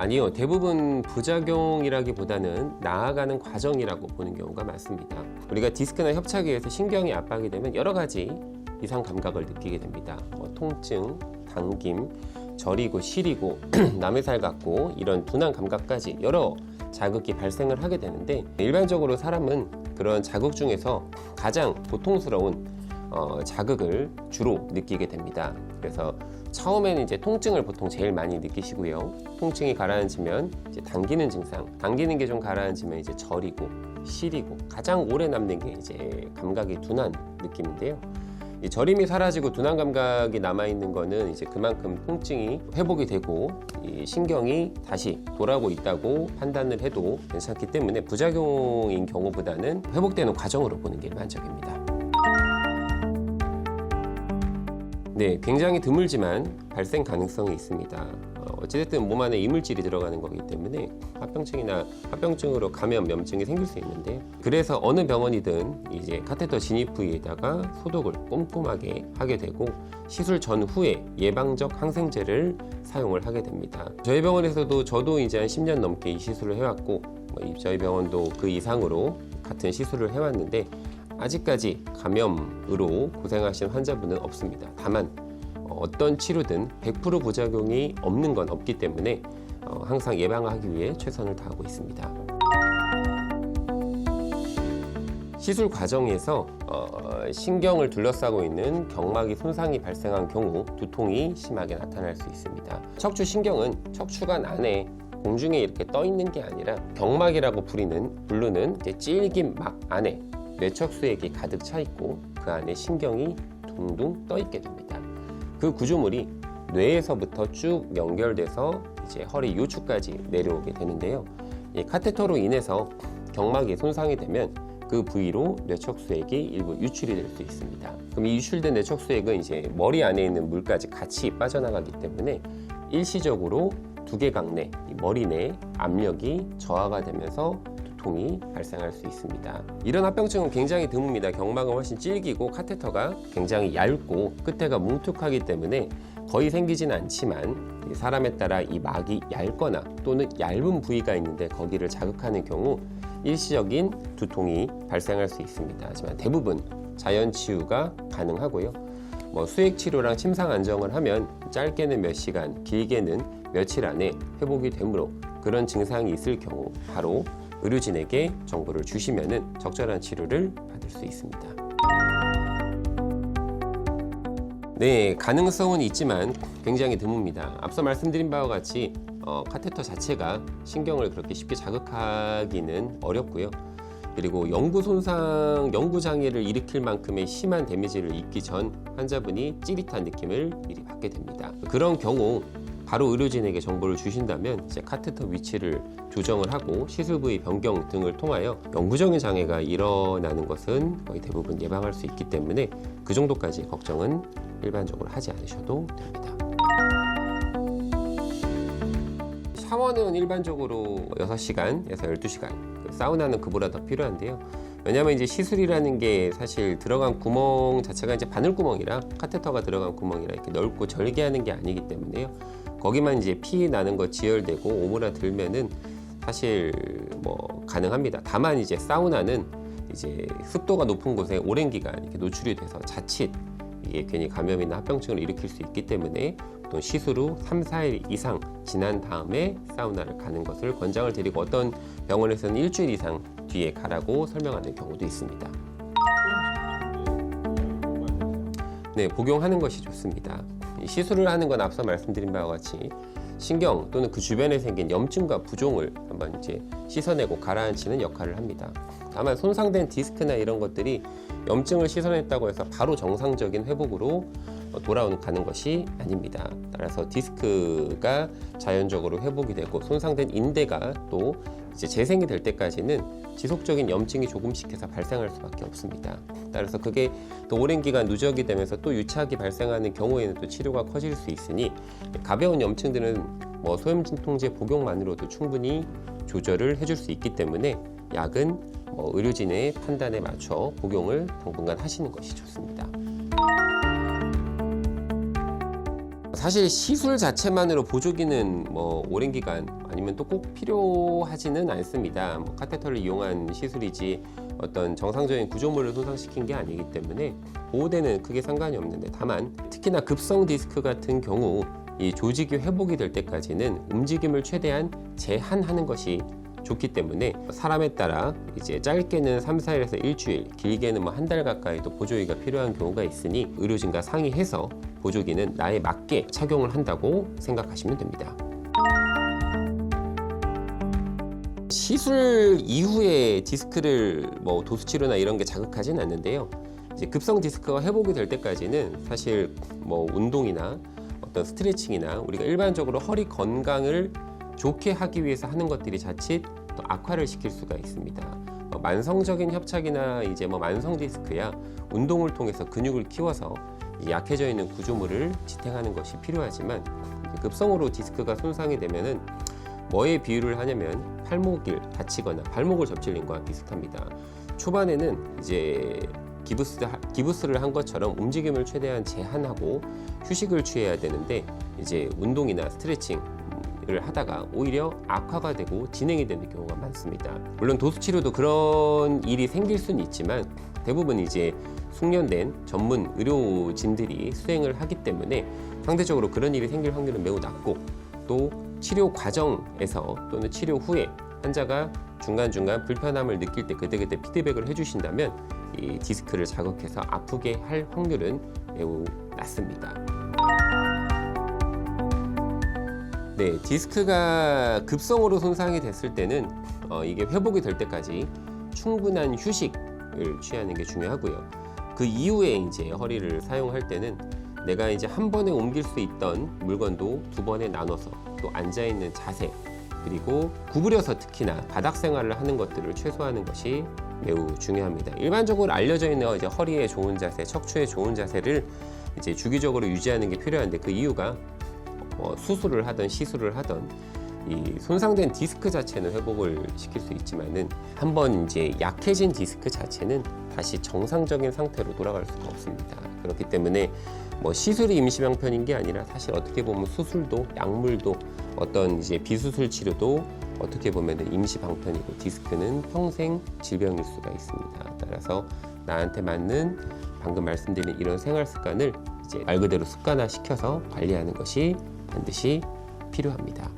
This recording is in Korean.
아니요, 대부분 부작용이라기보다는 나아가는 과정이라고 보는 경우가 많습니다. 우리가 디스크나 협착위에서 신경이 압박이 되면 여러 가지 이상 감각을 느끼게 됩니다. 통증, 당김, 저리고 시리고 남의 살 같고 이런 둔한 감각까지 여러 자극이 발생을 하게 되는데, 일반적으로 사람은 그런 자극 중에서 가장 고통스러운 자극을 주로 느끼게 됩니다. 그래서 처음에는 이제 통증을 보통 제일 많이 느끼시고요. 통증이 가라앉으면 이제 당기는 증상, 당기는 게 좀 가라앉으면 이제 저리고 시리고, 가장 오래 남는 게 이제 감각이 둔한 느낌인데요. 이 저림이 사라지고 둔한 감각이 남아있는 거는 이제 그만큼 통증이 회복이 되고 이 신경이 다시 돌아오고 있다고 판단을 해도 괜찮기 때문에 부작용인 경우보다는 회복되는 과정으로 보는 게 일반적입니다. 네, 굉장히 드물지만 발생 가능성이 있습니다. 어찌됐든 몸 안에 이물질이 들어가는 거기 때문에 합병증이나 합병증으로 감염, 염증이 생길 수 있는데, 그래서 어느 병원이든 이제 카테터 진입 부위에다가 소독을 꼼꼼하게 하게 되고 시술 전후에 예방적 항생제를 사용을 하게 됩니다. 저희 병원에서도 저도 이제 한 10년 넘게 이 시술을 해왔고 저희 병원도 그 이상으로 같은 시술을 해왔는데 아직까지 감염으로 고생하신 환자분은 없습니다. 다만 어떤 치료든 100% 부작용이 없는 건 없기 때문에 항상 예방하기 위해 최선을 다하고 있습니다. 시술 과정에서 신경을 둘러싸고 있는 경막이 손상이 발생한 경우 두통이 심하게 나타날 수 있습니다. 척추신경은 척추관 안에 공중에 이렇게 떠 있는 게 아니라 경막이라고 부르는 찔긴 막 안에 뇌척수액이 가득 차 있고 그 안에 신경이 둥둥 떠 있게 됩니다. 그 구조물이 뇌에서부터 쭉 연결돼서 이제 허리 요추까지 내려오게 되는데요. 이 카테터로 인해서 경막이 손상이 되면 그 부위로 뇌척수액이 일부 유출이 될 수 있습니다. 그럼 이 유출된 뇌척수액은 이제 머리 안에 있는 물까지 같이 빠져나가기 때문에 일시적으로 두개각 내, 머리 내 압력이 저하가 되면서 두통이 발생할 수 있습니다. 이런 합병증은 굉장히 드뭅니다. 경막은 훨씬 질기고 카테터가 굉장히 얇고 끝에가 뭉툭하기 때문에 거의 생기지는 않지만 사람에 따라 이 막이 얇거나 또는 얇은 부위가 있는데 거기를 자극하는 경우 일시적인 두통이 발생할 수 있습니다. 하지만 대부분 자연 치유가 가능하고요. 수액 치료랑 침상 안정을 하면 짧게는 몇 시간, 길게는 며칠 안에 회복이 되므로 그런 증상이 있을 경우 바로 의료진에게 정보를 주시면 적절한 치료를 받을 수 있습니다. 네, 가능성은 있지만 굉장히 드뭅니다. 앞서 말씀드린 바와 같이 카테터 자체가 신경을 그렇게 쉽게 자극하기는 어렵고요. 그리고 영구 손상, 영구 장애를 일으킬 만큼의 심한 데미지를 입기 전 환자분이 찌릿한 느낌을 미리 받게 됩니다. 그런 경우 바로 의료진에게 정보를 주신다면 이제 카테터 위치를 조정을 하고 시술 부위 변경 등을 통하여 영구적인 장애가 일어나는 것은 거의 대부분 예방할 수 있기 때문에 그 정도까지 걱정은 일반적으로 하지 않으셔도 됩니다. 샤워는 일반적으로 6시간에서 12시간, 사우나는 그보다 더 필요한데요. 왜냐하면 이제 시술이라는 게 사실 들어간 구멍 자체가 이제 바늘구멍이라 카테터가 들어간 구멍이라 이렇게 넓고 절개하는 게 아니기 때문에요. 거기만 이제 피 나는 거 지혈되고 오므라들면은 사실 가능합니다. 다만 이제 사우나는 이제 습도가 높은 곳에 오랜 기간 이렇게 노출이 돼서 자칫 이게 괜히 감염이나 합병증을 일으킬 수 있기 때문에 또 시술 후 3, 4일 이상 지난 다음에 사우나를 가는 것을 권장을 드리고 어떤 병원에서는 일주일 이상 뒤에 가라고 설명하는 경우도 있습니다. 네, 복용하는 것이 좋습니다. 시술을 하는 건 앞서 말씀드린 바와 같이 신경 또는 그 주변에 생긴 염증과 부종을 한번 이제 씻어내고 가라앉히는 역할을 합니다. 다만 손상된 디스크나 이런 것들이 염증을 씻어냈다고 해서 바로 정상적인 회복으로 돌아가는 것이 아닙니다. 따라서 디스크가 자연적으로 회복이 되고 손상된 인대가 또 이제 재생이 될 때까지는 지속적인 염증이 조금씩 해서 발생할 수밖에 없습니다. 따라서 그게 또 오랜 기간 누적이 되면서 또 유착이 발생하는 경우에는 또 치료가 커질 수 있으니 가벼운 염증들은 소염진통제 복용만으로도 충분히 조절을 해줄 수 있기 때문에 약은 의료진의 판단에 맞춰 복용을 당분간 하시는 것이 좋습니다. 사실 시술 자체만으로 보조기는 오랜 기간 아니면 또 꼭 필요하지는 않습니다. 뭐 카테터를 이용한 시술이지 어떤 정상적인 구조물을 손상시킨 게 아니기 때문에 보호대는 크게 상관이 없는데, 다만 특히나 급성 디스크 같은 경우 이 조직이 회복이 될 때까지는 움직임을 최대한 제한하는 것이 좋기 때문에 사람에 따라 이제 짧게는 3, 4일에서 일주일, 길게는 뭐 한 달 가까이 또 보조기가 필요한 경우가 있으니 의료진과 상의해서 보조기는 나에 맞게 착용을 한다고 생각하시면 됩니다. 시술 이후에 디스크를 뭐 도수치료나 이런 게 자극하진 않는데요. 이제 급성 디스크가 회복이 될 때까지는 사실 뭐 운동이나 어떤 스트레칭이나 우리가 일반적으로 허리 건강을 좋게 하기 위해서 하는 것들이 자칫 또 악화를 시킬 수가 있습니다. 만성적인 협착이나 이제 뭐 만성 디스크야 운동을 통해서 근육을 키워서 약해져 있는 구조물을 지탱하는 것이 필요하지만, 급성으로 디스크가 손상이 되면은 뭐에 비유를 하냐면 팔목을 다치거나 발목을 접질린 거와 비슷합니다. 초반에는 이제 기부스를 한 것처럼 움직임을 최대한 제한하고 휴식을 취해야 되는데, 이제 운동이나 스트레칭을 하다가 오히려 악화가 되고 진행이 되는 경우가 많습니다. 물론 도수치료도 그런 일이 생길 수는 있지만 대부분 이제 숙련된 전문 의료진들이 수행을 하기 때문에 상대적으로 그런 일이 생길 확률은 매우 낮고, 또 치료 과정에서 또는 치료 후에 환자가 중간중간 불편함을 느낄 때 그때그때 피드백을 해주신다면 이 디스크를 자극해서 아프게 할 확률은 매우 낮습니다. 네, 디스크가 급성으로 손상이 됐을 때는 이게 회복이 될 때까지 충분한 휴식을 취하는 게 중요하고요. 그 이후에 이제 허리를 사용할 때는 내가 이제 한 번에 옮길 수 있던 물건도 두 번에 나눠서, 또 앉아있는 자세, 그리고 구부려서 특히나 바닥 생활을 하는 것들을 최소화하는 것이 매우 중요합니다. 일반적으로 알려져 있는 이제 허리에 좋은 자세, 척추에 좋은 자세를 이제 주기적으로 유지하는 게 필요한데, 그 이유가 수술을 하든 시술을 하든 이 손상된 디스크 자체는 회복을 시킬 수 있지만은 한번 이제 약해진 디스크 자체는 다시 정상적인 상태로 돌아갈 수가 없습니다. 그렇기 때문에 뭐 시술이 임시방편인 게 아니라 사실 어떻게 보면 수술도, 약물도, 어떤 이제 비수술 치료도 어떻게 보면 임시방편이고, 디스크는 평생 질병일 수가 있습니다. 따라서 나한테 맞는 방금 말씀드린 이런 생활 습관을 이제 말 그대로 습관화 시켜서 관리하는 것이 반드시 필요합니다.